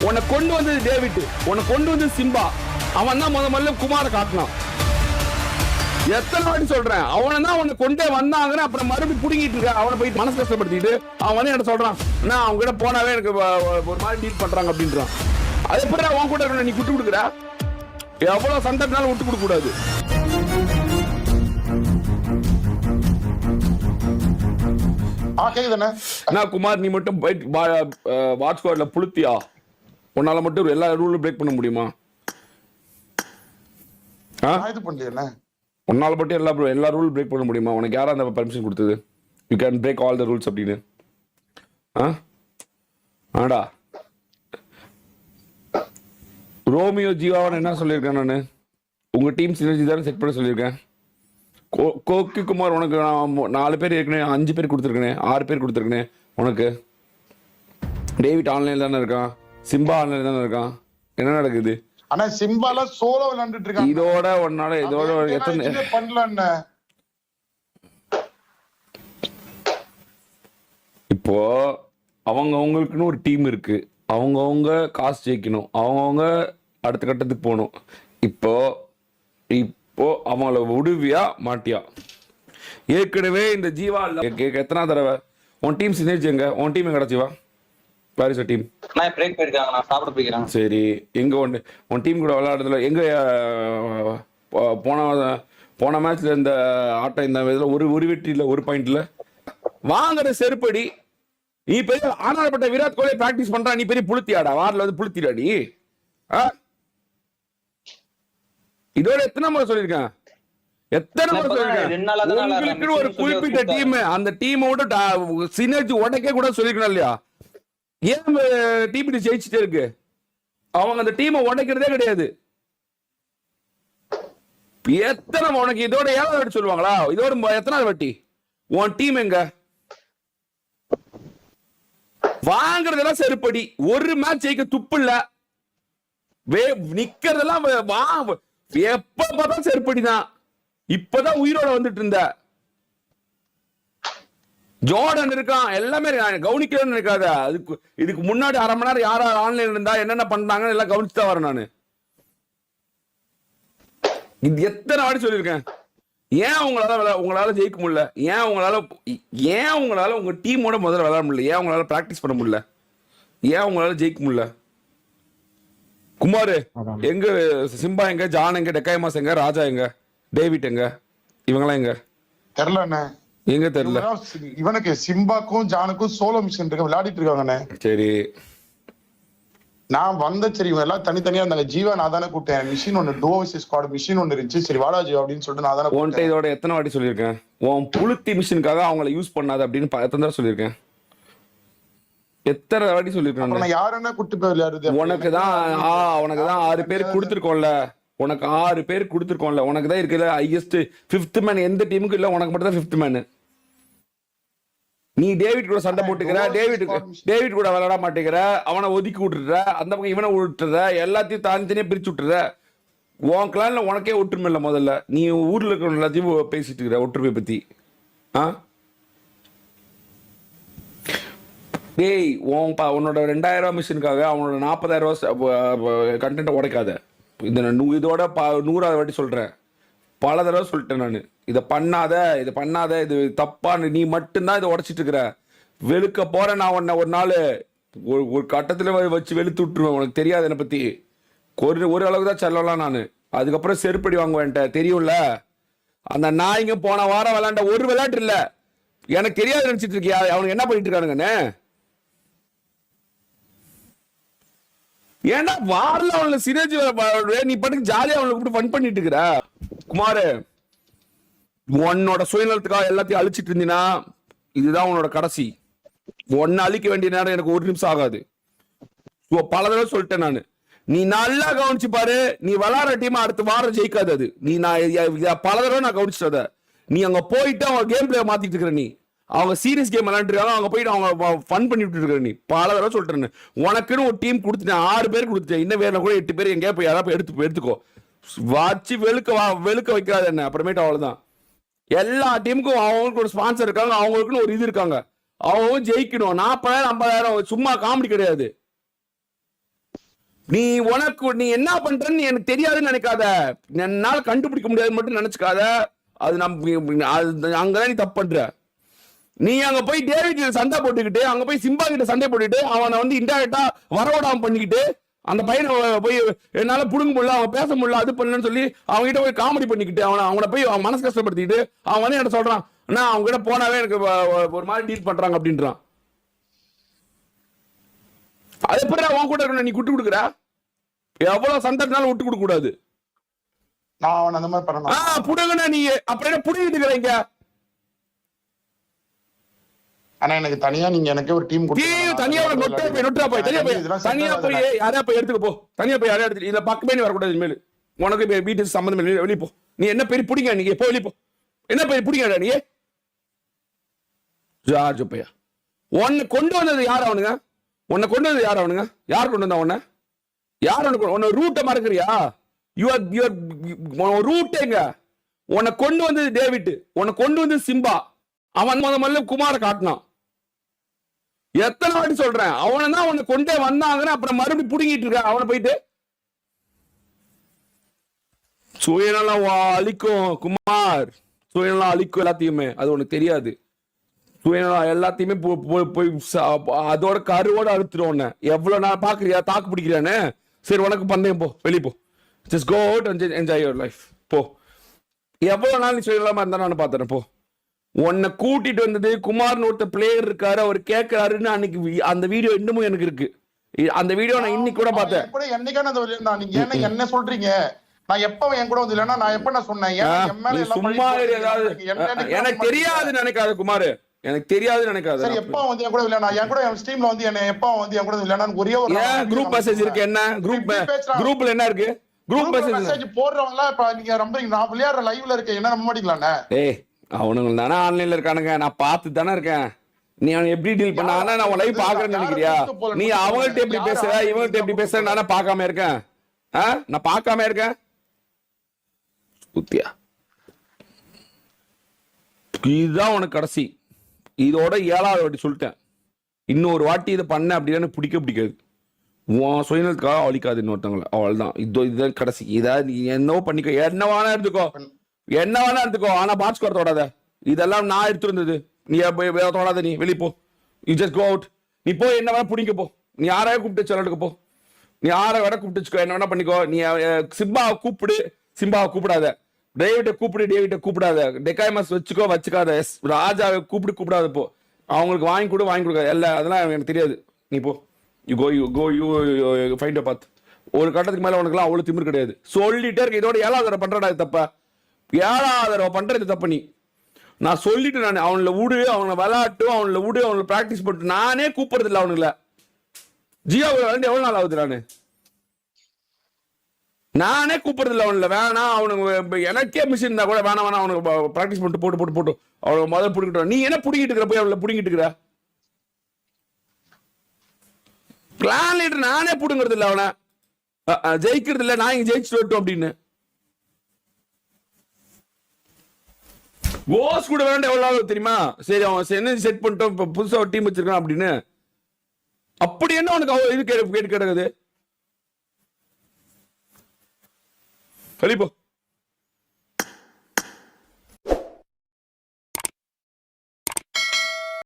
உன்னை கொண்டு வந்தது டேவிட், உன்னை கொண்டு வந்தது சிம்பா. அவன் தான் முதல்ல குமார காட்டினான். எத்தனை வாட்டி சொல்றேன், அவனை தான் உன்னை கொண்டே வந்தாங்கன்னு அப்புறம் மறுபடியும் புடுங்கிட்டு இருக்க. அவனை போய் மனசு கஷ்டப்படுத்திட்டு அவன் வந்து என்ன சொல்றான், நான் அவங்க கிட்ட போனாவே எனக்கு ஒரு மாதிரி டீல் பண்றாங்க அப்படின்றான். அது எப்படி அவன் கூட நீ விட்டு கொடுக்குற? எவ்வளவு சந்தர்ப்பனாலும் விட்டு கொடுக்க கூடாது. நான் குமார், நீ மட்டும் வாட்ச் ஸ்குவாட்ல புளுத்தியா? உன்னால மட்டும் எல்லா ரூலும் பிரேக் பண்ண முடியுமா? உன்னால மட்டும் எல்லா ரூல் பிரேக் பண்ண முடியுமா? உனக்கு யாரா அந்த பர்மிஷன் கொடுத்தது? You can break all the rules அப்படின்னு. ஆடா ரோமியோ ஜீவாவன் என்ன சொல்லியிருக்கேன் நான்? உங்க டீம் சினர்ஜி தானே செட் பண்ண சொல்லியிருக்கேன். கோக்கி குமார் உனக்கு 4 பேர் ஏற்கனவே 5 பேர் கொடுத்துருக்கேன், 6 பேர் கொடுத்துருக்கேன் உனக்கு. டேவிட் ஆன்லைன்ல தானே இருக்கான், சிம்பா ஆன்லைன்ல தானே இருக்கான். என்ன நடக்குது? ஆனா சிம்பால சோலோ விளையாண்டுட்டு இருக்காங்க. இதோட ஒன்னால இதோட எத்தனை பண்ணல. இப்போ அவங்களுக்குன்னு ஒரு டீம் இருக்கு, அவங்கவுங்க காசு ஜெயிக்கணும், அவங்கவுங்க அடுத்த கட்டத்துக்கு போகணும். இப்போ அவங்கள விடுவியா மாட்டியா? ஏற்கனவே இந்த ஜீவா எத்தனை தடவை உன் டீம் சினர்ஜி எங்க? உன் டீம் எங்கடா ஜீவா? பாரிஸ் டீம் நான் பிரேக் போயிருக்காங்க, நான் சாப்பிட போய்க்கிறேன். சரி, எங்க உன் டீம் கூட விளையாடுறதுல எங்க போன மேட்ச்ல இந்த ஆட்டம் இந்த இதுல ஒரு வெற்றியில் ஒரு பாயிண்ட்ல வாங்குற செருப்படி. நீ பெரிய ஆனாப்பட்ட விராட் கோலி பிராக்டிஸ் பண்றா, நீ பெரிய புளுத்தியாடா? வாரில் வந்து புளுத்திடாடி. இதோட எத்தனை முறை சொல்லியிருக்கேன், எத்தனை முறை சொல்லியிருக்கேன். உங்களுக்கு ஒரு குறிப்பிட்ட டீம், அந்த டீமோட சினர்ஜி உடைக்க கூட சொல்லிருக்கணும் இல்லையா? ஏன் டீம் ஜெயிச்சுட்டே இருக்கு? அவங்க அந்த டீமை உடைக்கிறதே கிடையாது. எத்தனை உனக்கு இதோட 7வது வாட்டி சொல்லுவாங்களா? இதோட எத்தனாவது வாட்டி? உன் டீம் எங்க? வாங்குறதெல்லாம் செருப்படி. ஒரு மேட்ச் ஜெயிக்க துப்பு இல்ல, நிக்கிறதெல்லாம் எப்ப பார்த்தாலும் செருப்படிதான். இப்பதான் உயிரோட வந்துட்டு இருந்த ஜோர்டன் இருக்கான், எல்லாமே கவனிக்கலன்னு இருக்காத. இதுக்கு முன்னாடி 1/2 மணி நேரம் யாரா ஆன்லைன்ல இருந்தா என்னென்ன பண்றாங்கன்னு எல்லாம் கவனிச்சுதான் வரேன் நானு. இது எத்தனை வாட்டி சொல்லியிருக்கேன். ஏன் உங்களால ஜெயிக்க முடியல? ஏன் உங்களால உங்க டீமோட முதல்ல விளையாட முடியல? ஏன் உங்களால பிராக்டிஸ் பண்ண முடியல? ஏன் உங்களால ஜெயிக்க முடியல? குமார் எங்க? சிம்பா எங்க? ஜான் எங்க? டெக்காயமாஸ் எங்க? ராஜா எங்க? டேவிட் எங்க? இவங்கெல்லாம் எங்க? தெரியல. எங்க தெரியல. இவனுக்கு சிம்பாக்கும் ஜானுக்கும் சோலோ மிஷன் இருக்கு, விளையாடிட்டு இருக்காங்கண்ணே. சரி, நான் வந்த சரி இவங்க எல்லாம் தனித்தனியா இருந்தாங்க. ஜீவா நான் தானே கூப்பிட்டேன். மிஷின் ஒன்னு டோவசி ஸ்குவாட் மிஷின் ஒன்னு இருந்துச்சு. சரி வாடா ஜீவா அப்படின்னு சொல்லிட்டு நான் தானே கூப்பிட்டேன். இதோட எத்தனை வாட்டி சொல்லியிருக்கேன், உன் புளுத்தி மிஷினுக்காக அவங்கள யூஸ் பண்ணாத அப்படின்னு எத்தனை தடவை சொல்லியிருக்கேன்? எத்தனை வாட்டி சொல்லியிருக்கேன்? யாருன்னா கூட்டு போய் விளையாடுறது? உனக்குதான் 6 பேர் கொடுத்துருக்கோம்ல. உனக்கு 6 பேர் கொடுத்துருக்கோம்ல. உனக்கு தான் இருக்குல்ல ஹையஸ்ட் 5th மேன். எந்த டீமுக்கும் இல்ல, உனக்கு மட்டும் தான் 5th மேன். நீ டேவிட் கூட சண்டை போட்டுக்கிற, டேவிட் கூட விளையாட மாட்டேங்கிற, அவனை ஒதுக்கி விட்டுற, அந்த பக்கம் இவனை விட்டுற, எல்லாத்தையும் தனித்தனியா பிரிச்சு விட்டுற. உன் கிளான்ல உனக்கே ஒற்றுமை இல்லை. முதல்ல நீ ஊர்ல இருக்கிற எல்லாத்தையும் பேசிட்டு இருக்கிற ஒற்றுமை பத்தி. டேய், உன்னோட 2000 மிஷினுக்காக அவனோட 40,000 கண்டென்ட் உடைக்காத. இதோட 100வது வாட்டி சொல்றேன், பல தடவை சொல்லிட்டேன் நான். இதை பண்ணாத, இது தப்பான்னு. நீ மட்டும்தான் இதை உடைச்சிட்டு இருக்கிற. வெளுக்க போறேன் நான் உன்னை ஒரு நாள். ஒரு கட்டத்துல வச்சு வெளுத்து விட்டுருவேன். உனக்கு தெரியாது என்னை பத்தி. ஒரு அளவுக்கு தான் செல்லலாம் நான். அதுக்கப்புறம் செருப்படி வாங்குவேன்ட்ட தெரியும்ல. அந்த நாய்ங்க போன வாரம் விளையாண்ட ஒரு விளையாட்டு இல்ல, எனக்கு தெரியாது நினைச்சிட்டு இருக்கியா? அவனுக்கு என்ன பண்ணிட்டு இருக்கானுங்கன்னு? ஏன்னா வாரில் அவங்கள சினர்ஜி நீ பாட்டுக்கு ஜாலியா அவங்களை கூப்பிட்டு ஃபன் பண்ணிட்டு இருக்கிற. குமார், உன்னோட சுயநலத்துக்காக எல்லாத்தையும் அழிச்சிட்டு இருந்தீங்கன்னா இதுதான் உன்னோட கடைசி. உன்னை அழிக்க வேண்டிய நேரம் எனக்கு 1 நிமிஷம் ஆகாது. பல தடவை சொல்லிட்டேன் நான். நீ நல்லா கவனிச்சு பாரு, நீ விளையாடுற டீம் அடுத்த வாரம் ஜெயிக்காது. அது பல தடவை நான் கவனிச்சத. நீ அங்க போயிட்டு அவங்க கேம் பிளே மாத்திட்டு இருக்கிற. நீ அவங்க சீரியஸ் கேம் விளையாண்டுருக்காங்க, அவங்க போயிட்டு அவங்க ஃபன் பண்ணி விட்டு இருக்க. நீ பல தடவை சொல்லிட்டேன். உனக்குன்னு ஒரு டீம் கொடுத்துட்டேன், 6 பேர் கொடுத்துட்டேன். இன்னும் வேற கூட 8 பேர் எங்கேயா போய் யாராவது எடுத்துக்கோ. வச்சு வெளுக்க வைக்காது என்ன. அப்புறமேட்டு அவ்வளவுதான். எல்லா டீமுக்கும் அவங்களுக்கு ஒரு ஸ்பான்சர் இருக்காங்க, அவங்களுக்குன்னு ஒரு இது இருக்காங்க. அவங்க ஜெயிக்கணும். 40,000 50,000 சும்மா காமெடி கிடையாது. நீ நீ என்ன பண்றன்னு எனக்கு தெரியாதுன்னு நினைக்காத, என்னால கண்டுபிடிக்க முடியாது மட்டும் நினைச்சுக்காத. அது அங்கதான் நீ தப்பு பண்ற. நீ அங்க போய் டேவிட் சண்டை போட்டுக்கிட்டு, அங்க போய் சிம்பா கிட்ட சண்டை போட்டுட்டு, அவனை வந்து இன்டெரக்டா வரவிடாம பண்ணிக்கிட்டு, அந்த பையனை போய் என்னால புடுங்க முடியல, அவன் பேச முடியல, அது பண்ணலன்னு சொல்லி அவங்க கிட்ட போய் காமெடி பண்ணிக்கிட்டு, அவனை போய் அவன் மனசு கஷ்டப்படுத்திக்கிட்டு, அவன் வந்து என்ன சொல்றான், அண்ணா அவங்க கிட்ட போனாவே எனக்கு ஒரு மாதிரி டீல் பண்றாங்க அப்படின்றான். அது எப்படி அவன் கூட இருக்க நீ விட்டு கொடுக்குற? எவ்வளவு சந்தர்ப்பனாலும் விட்டு கொடுக்க கூடாது. நான் அவன் அந்த மாதிரி பண்ணணும். புடுங்கண்ணா நீ அப்புறம் என்ன புடுங்கிட்டு இருக்கிறீங்க? ஆனா எனக்கு தனியா நீங்க எனக்கு ஒரு டீம் தனியா போய் யாரா போய் எடுத்துக்க போ. தனியா போய் யாரா எடுத்து இத பக்கமே நீ வரக்கூடாது. இனிமேல் உனக்கு வீட்டு சம்பந்தம் இல்லை, வெளியே போ. நீ என்ன பேர் பிடிங்க, நீங்க போ, வெளியே போ. என்ன பேர் பிடிங்க நீ? ஜார்ஜ் பையா, உன்னை கொண்டு வந்தது யார் அவனுங்க? உன்னை கொண்டு வந்தது யார் அவனுங்க? யார் கொண்டு வந்தா உன்னை? யார் உன்னை ரூட்டை மறக்கிறியா? ரூட்டேங்க. உன்னை கொண்டு வந்தது டேவிட், உன்னை கொண்டு வந்தது சிம்பா. அவன் முதல்ல குமார காட்டினான். எத்தனை வாட்டி சொல்றேன், அவனை தான் அவனை கொண்டே வந்தாங்கன்னு அப்புறம் மறுபடியும் புடுங்கிட்டு இருக்க. அவனை போயிட்டு சுயநலம் அழிக்கும் குமார், சுயநலம் அழிக்கும் எல்லாத்தையுமே. அது உனக்கு தெரியாது. சுயநலம் எல்லாத்தையுமே போய் அதோட கருவோட அழுத்துடும். உன்னை எவ்வளவு நான் பாக்குறியா, தாக்கு பிடிக்கிறானே. சரி உனக்கு பந்தயம், போ, வெளியே போ. Just go out and enjoy your life, போ. எவ்வளவு நாள் நீ சுயநலமா இருந்தா நான் பாத்துறேன், போ. உன்னை கூட்டிட்டு வந்தது குமார்னு ஒருத்த பிளேயர் இருக்காரு, அவர் கேட்கிறாருன்னு அன்னைக்கு அந்த வீடியோ இன்னமும் எனக்கு இருக்கு. அந்த வீடியோ நான் இன்னைக்கு கூட பார்த்தேன். நீங்க என்ன சொல்றீங்க? நான் எப்ப என் கூட வந்து இல்லன்னா நான் எப்ப நான் சொன்னேன்? சும்மா எனக்கு தெரியாது நினைக்காத குமார், எனக்கு தெரியாது நினைக்காத. சரி எப்ப வந்து என் கூட இல்ல, நான் என் கூட ஸ்ட்ரீம்ல வந்து என்ன எப்ப வந்து என் கூட இல்லன்னா ஒரே ஒரு குரூப் மெசேஜ் இருக்கு. என்ன குரூப்ல என்ன இருக்கு? குரூப் மெசேஜ் போடுறவங்க இப்ப நீங்க நம்புறீங்க? நான் விளையாடுற லைவ்ல இருக்கேன், என்ன நம்ப மாட்டீங்களாண்ணே? ஏய் அவனுங்க தானே ஆன்லைன்ல இருக்கானுங்க, நான் பார்த்து தானே இருக்கேன். நீ அவன் எப்படி டீல் பண்ண? நான் உன் லைவ் பாக்குறேன்னு நினைக்கிறியா? நீ அவங்கள்ட்ட எப்படி பேசுற, இவங்கள்ட்ட எப்படி பேசுற? நானே பார்க்காம இருக்கேன். நான் பார்க்காம இருக்கேன். உத்தியா இதுதான் உனக்கு கடைசி. இதோட 7வது வாட்டி சொல்லிட்டேன். இன்னொரு வாட்டி இதை பண்ண அப்படின்னா பிடிக்காது. உன் சுயநலத்துக்காக அழிக்காது இன்னொருத்தவங்களை, அவள்தான். இதுதான் கடைசி. இதாவது நீ என்னவோ பண்ணிக்கோ, என்ன வேணா எடுத்துக்கோ, ஆனா பாட்ச் ஸ்கோர் தொடாத. இதெல்லாம் நான் எடுத்துருந்தது, நீ தொடாத. நீ வெளியே போ. You just go out. நீ போய் என்ன வேணா பிடிக்க போ. நீ யாரையா கூப்பிட்டு சொல்லட்டுக்கு போ. நீ யாரை வேணா கூப்பிட்டு வச்சுக்கோ, என்ன வேணா பண்ணிக்கோ. நீ சிம்பாவை கூப்பிடு, சிம்பாவை கூப்பிடாத. டேவிட்டை கூப்பிடாத. டெக்காய்மஸ் வச்சுக்காத. ராஜாவை கூப்பிடாத. போ. அவங்களுக்கு வாங்கி கொடுக்காது. எல்லாம் அதெல்லாம் எனக்கு தெரியாது. நீ போ. யூ ஃபைண்ட் அ பாத். ஒரு கட்டத்துக்கு மேல உனக்குலாம் அவ்வளவு திமிர் கிடையாது. சொல்லிட்டே இருக்க. இதோட 7வது தடவை பண்றடா இது தப்பா? 7வது தடவை பண்றது தப்பு. நீ நான் சொல்லிட்டு நான் அவங்கள விடு, அவனை விளையாட்டும், அவங்கள விடு, அவங்களை பிராக்டிஸ் பண்ணிட்டு நானே கூப்பிடுறது இல்லை அவனுங்கள. ஜியோ விளையாண்டு எவ்வளவு நாள் ஆகுது? நானே கூப்பிடுறது இல்லை அவனில். வேணாம் அவனுக்கு எனக்கே மிஷின் இருந்தா கூட வேணாம் அவனுக்கு பிராக்டிஸ் பண்ணிட்டு போட்டு அவனை முதல்ல பிடிக்கிட்டு. நீ என்ன பிடிக்கிட்டு இருக்கிற? போய் அவளை பிடிக்கிட்டு இருக்கிற. பிளான் லீடர் நானே பிடுங்கிறது இல்லை அவனை. ஜெயிக்கிறது இல்லை, நான் இங்க ஜெயிச்சுட்டு வரட்டும் அப்படின்னு. கோஸ் கூட வேண்டாம் எவ்வளவு தெரியுமா? சரி அவன் என்ன செட் பண்ணிட்டோம், இப்ப புதுசா ஒரு டீம் வச்சிருக்கான் அப்படின்னு. அப்படி என்ன உனக்கு இது கேட்டு கிடக்குது? வெளிப்போ.